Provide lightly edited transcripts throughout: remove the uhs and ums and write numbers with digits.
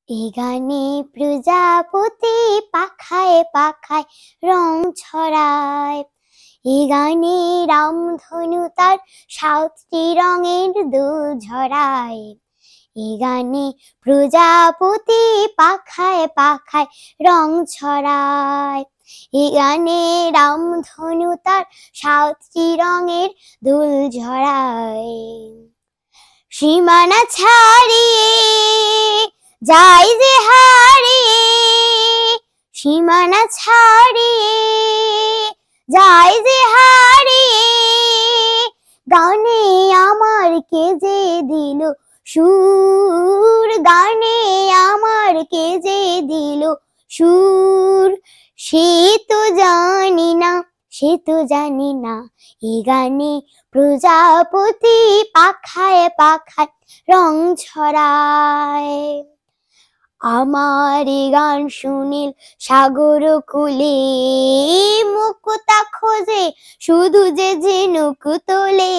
এই গানে প্রজাপতি পাখায় পাখায় রং ছড়ায়। এই গানে রামধনু তার ৭টি রঙের দোল ঝরায়। এই গানে প্রজাপতি পাখায় পাখায় রং ছড়ায়। এই গানে রামধনু তার ৭টি রঙের দোল ঝরায়। সীমানা ছাড়িয়ে যাই যে হারিয়ে, সীমানা ছাড়িয়ে যাই যে হারিয়ে, গানে আমার কে যে দিল সুর, গানে আমার কে যে দিল সুর। সে তো জানি না, সে তো জানি না, এই গানে প্রজাপতি পাখায় পাখায় রং ছড়ায়। আমার এই গান শুনিল সাগর কূলে, মুক্তা খোঁজে শুধু যে ঝিনুক তোলে।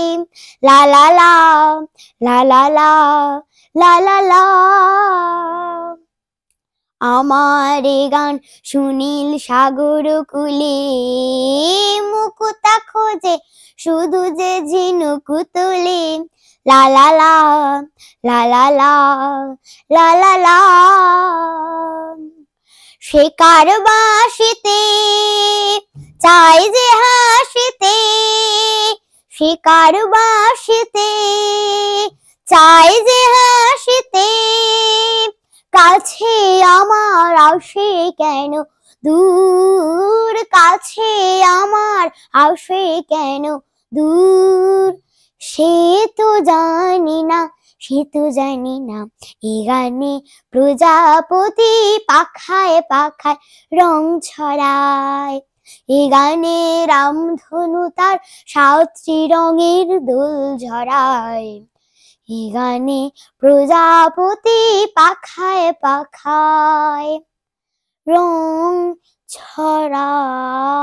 লা লা লা, লা লা লা, লা লা লা। আমার এই গান শুনিল সাগর কূলে, মুক্তা খোঁজে শুধু যে ঝিনুক তোলে। লা লা লা, লা লা লা, লা লা লা। সে কার বাঁশিতে চাই যে হাসিতে, সে কার বাঁশিতে চাই যে হাসিতে, কাছে আমার আসে কেন দূর, কাছে আমার আসে কেন দূর। সে তো জানি না, সে তো জানি না, এই গানে প্রজাপতি পাখায় পাখায় রং ছড়ায়। এই গানে রামধনু তার ৭টি রঙের দোল ঝরায়। এই গানে প্রজাপতি পাখায় পাখায় রং ছড়ায়।